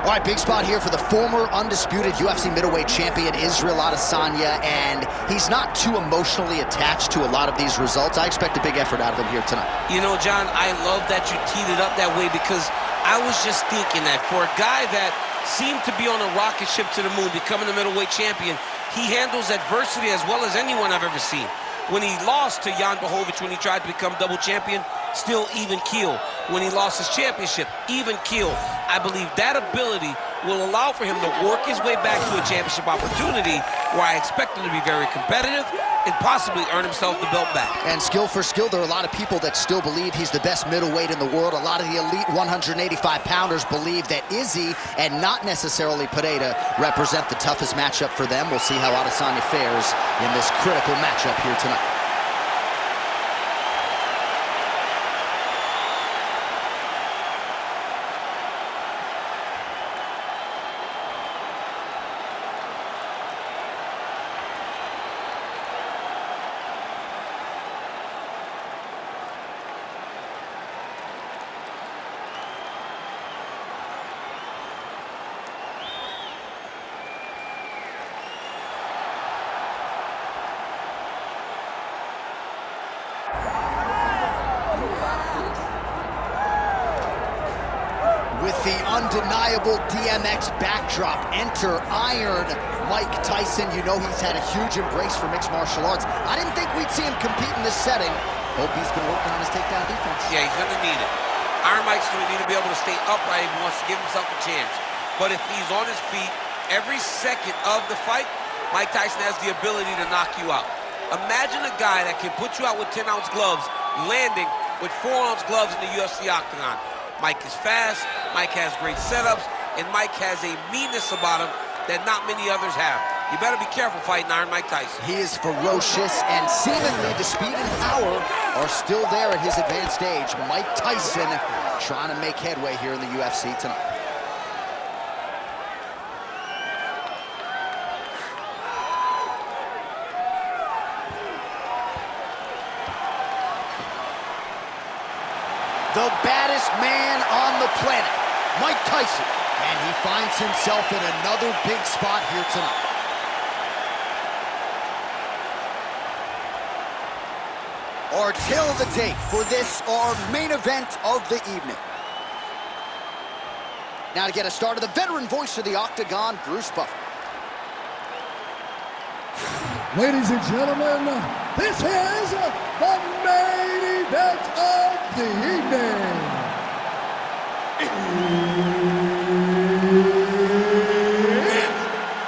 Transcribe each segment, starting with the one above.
All right, big spot here for the former undisputed UFC middleweight champion, Israel Adesanya, and he's not too emotionally attached to a lot of these results. I expect a big effort out of him here tonight. You know, John, I love that you teed it up that way, because I was just thinking that for a guy that seemed to be on a rocket ship to the moon, becoming a middleweight champion, he handles adversity as well as anyone I've ever seen. When he lost to Jan Blachowicz, when he tried to become double champion, still even keel. When he lost his championship, even keel. I believe that ability will allow for him to work his way back to a championship opportunity, where I expect him to be very competitive and possibly earn himself the belt back. And skill for skill, there are a lot of people that still believe he's the best middleweight in the world. A lot of the elite 185-pounders believe that Izzy and not necessarily Pereira represent the toughest matchup for them. We'll see how Adesanya fares in this critical matchup here tonight. With the undeniable DMX backdrop, enter Iron Mike Tyson. You know he's had a huge embrace for mixed martial arts. I didn't think we'd see him compete in this setting. Hope he's been working on his takedown defense. Yeah, he's going to need it. Iron Mike's going to need to be able to stay upright if he wants to give himself a chance. But if he's on his feet every second of the fight, Mike Tyson has the ability to knock you out. Imagine a guy that can put you out with 10-ounce gloves, landing with 4-ounce gloves in the UFC octagon. Mike is fast, Mike has great setups, and Mike has a meanness about him that not many others have. You better be careful fighting Iron Mike Tyson. He is ferocious, and seemingly the speed and power are still there at his advanced age. Mike Tyson trying to make headway here in the UFC tonight. The baddest man on the planet, Mike Tyson, and he finds himself in another big spot here tonight. Our tale of the tape for this, our main event of the evening. Now to get us started, the veteran voice of the Octagon, Bruce Buffer. Ladies and gentlemen, this is the main event of the evening. It's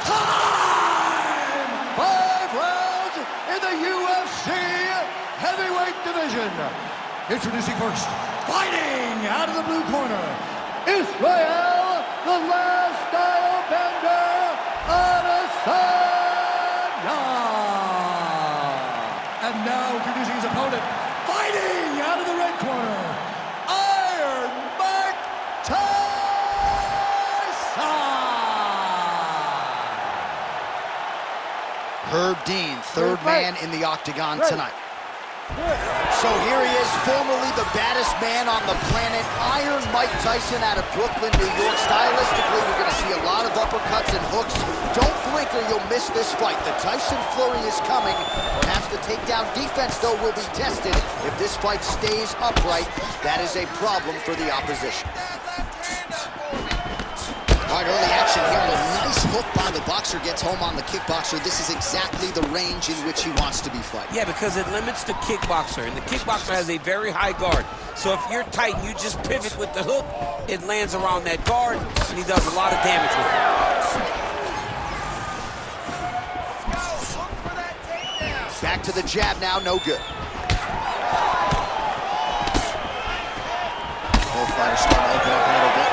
time! 5 rounds in the UFC heavyweight division. Introducing first, fighting out of the blue corner, Israel, the last style bender, Adesanya. And now introducing his opponent, fighting out of the red corner, Iron Mike Tyson. Herb Dean, third man in the Octagon tonight. So here he is, formerly the baddest man on the planet, Iron Mike Tyson out of Brooklyn, New York. Stylistically, we're going to see a lot of uppercuts and hooks. Don't blink or you'll miss this fight. The Tyson flurry is coming. Perhaps the takedown defense, though, will be tested. If this fight stays upright, that is a problem for the opposition. All right, early action here. A nice hook by the boxer gets home on the kickboxer. This is exactly the range in which he wants to be fighting. Yeah, because it limits the kickboxer, and the kickboxer has a very high guard. So if you're tight and you just pivot with the hook, it lands around that guard, and he does a lot of damage with it. Back to the jab now, no good. Both fighters starting to open up a little bit.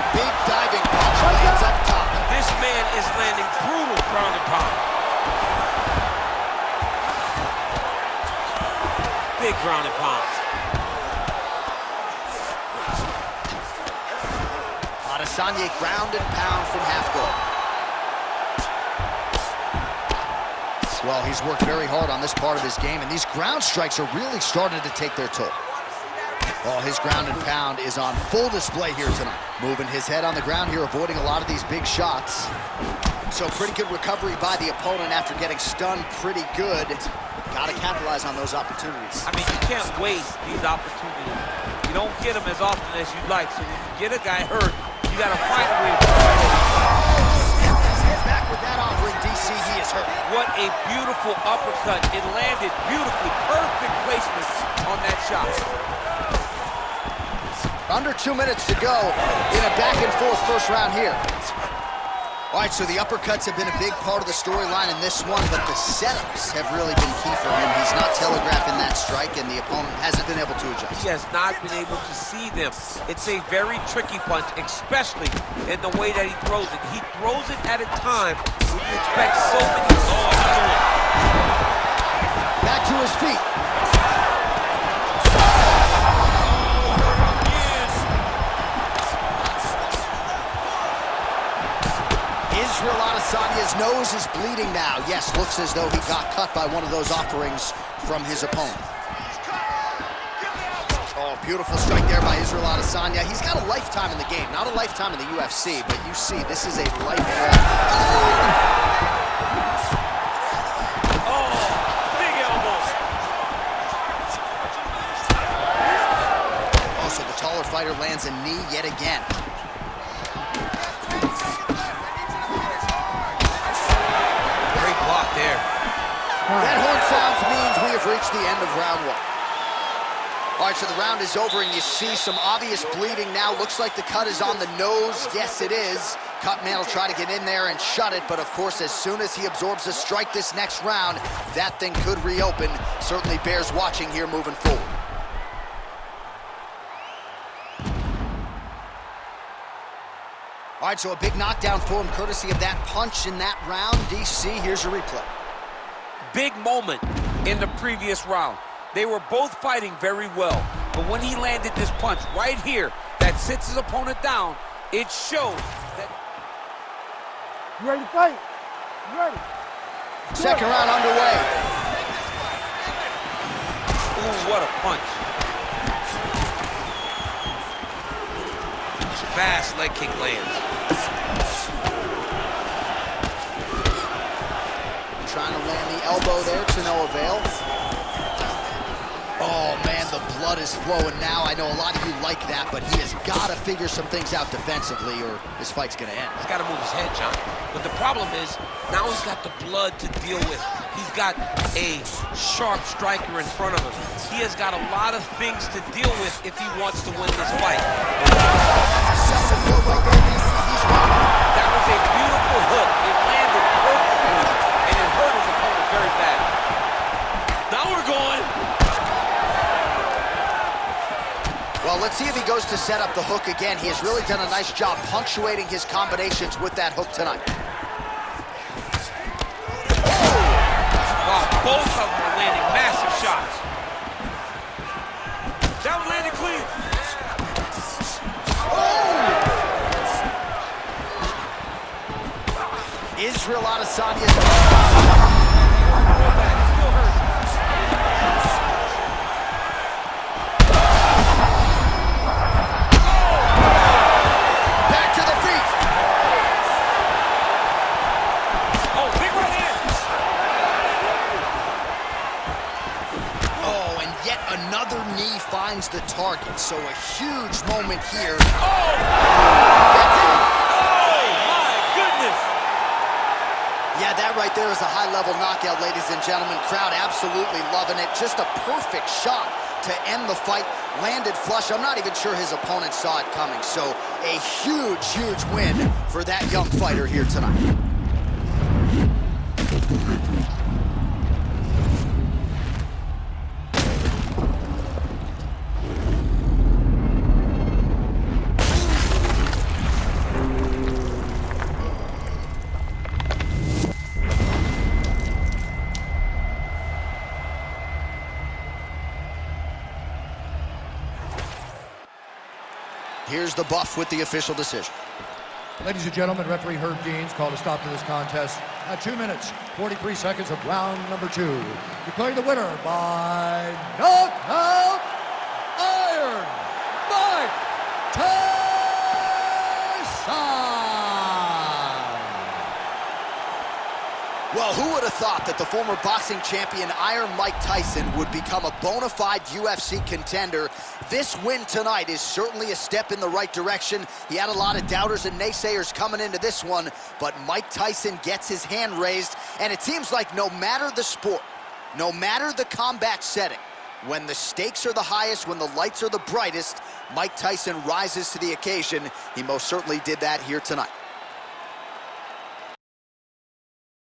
Big diving punch lands up top. This man is landing brutal ground and pound. Big ground and pound. Adesanya ground and pound from half guard. Well, he's worked very hard on this part of his game, and these ground strikes are really starting to take their toll. Well, his ground and pound is on full display here tonight. Moving his head on the ground here, avoiding a lot of these big shots. So pretty good recovery by the opponent after getting stunned pretty good. Got to capitalize on those opportunities. I mean, you can't waste these opportunities. You don't get them as often as you'd like. So when you get a guy hurt, you got to find a way to He's back with that offering, DC. He is hurt. What a beautiful uppercut. It landed beautifully. Perfect placement on that shot. Under 2 minutes to go in a back-and-forth first round here. All right, so the uppercuts have been a big part of the storyline in this one, but the setups have really been key for him. He's not telegraphing that strike, and the opponent hasn't been able to adjust. He has not been able to see them. It's a very tricky punch, especially in the way that he throws it. He throws it at a time when you expect so many... Back to his feet. Adesanya's nose is bleeding now. Yes, looks as though he got cut by one of those offerings from his opponent. Oh, beautiful strike there by Israel Adesanya. He's got a lifetime in the game, not a lifetime in the UFC, but you see, this is a lifelong... Oh, big elbow. Oh, so the taller fighter lands a knee yet again. That horn sounds means we have reached the end of round one. All right, so the round is over, and you see some obvious bleeding now. Looks like the cut is on the nose. Yes, it is. Cutman will try to get in there and shut it, but of course, as soon as he absorbs a strike this next round, that thing could reopen. Certainly bears watching here moving forward. All right, so a big knockdown for him, courtesy of that punch in that round. DC, here's your replay. Big moment in the previous round. They were both fighting very well, but when he landed this punch right here that sits his opponent down, it showed that... You ready to fight? You ready? Second round underway. Ooh, what a punch. Fast leg kick lands. Trying to land the elbow there to no avail. Oh, man, the blood is flowing now. I know a lot of you like that, but he has got to figure some things out defensively or this fight's going to end. He's got to move his head, John. But the problem is, now he's got the blood to deal with. He's got a sharp striker in front of him. He has got a lot of things to deal with if he wants to win this fight. That was a beautiful hook. It landed perfectly, and it hurt his opponent very bad. Now we're going. Well, let's see if he goes to set up the hook again. He has really done a nice job punctuating his combinations with that hook tonight. Wow, both of them are landing massive shots. That one landed clean. Israel Adesanya's... Still hurt. Back to the feet. Oh, big right hand. Oh, and yet another knee finds the target. So a huge moment here. Oh! That's it. Oh, my goodness. Yeah, that right there is a high-level knockout, ladies and gentlemen. Crowd absolutely loving it. Just a perfect shot to end the fight. Landed flush. I'm not even sure his opponent saw it coming. So a huge, huge win for that young fighter here tonight. Here's the buff with the official decision. Ladies and gentlemen, referee Herb Deans called a stop to this contest at 2 minutes, 43 seconds of round number 2. Declaring the winner by knockout, Iron Mike Tyson! Well, who would have thought that the former boxing champion Iron Mike Tyson would become a bona fide UFC contender? This win tonight is certainly a step in the right direction. He had a lot of doubters and naysayers coming into this one, but Mike Tyson gets his hand raised, and it seems like no matter the sport, no matter the combat setting, when the stakes are the highest, when the lights are the brightest, Mike Tyson rises to the occasion. He most certainly did that here tonight.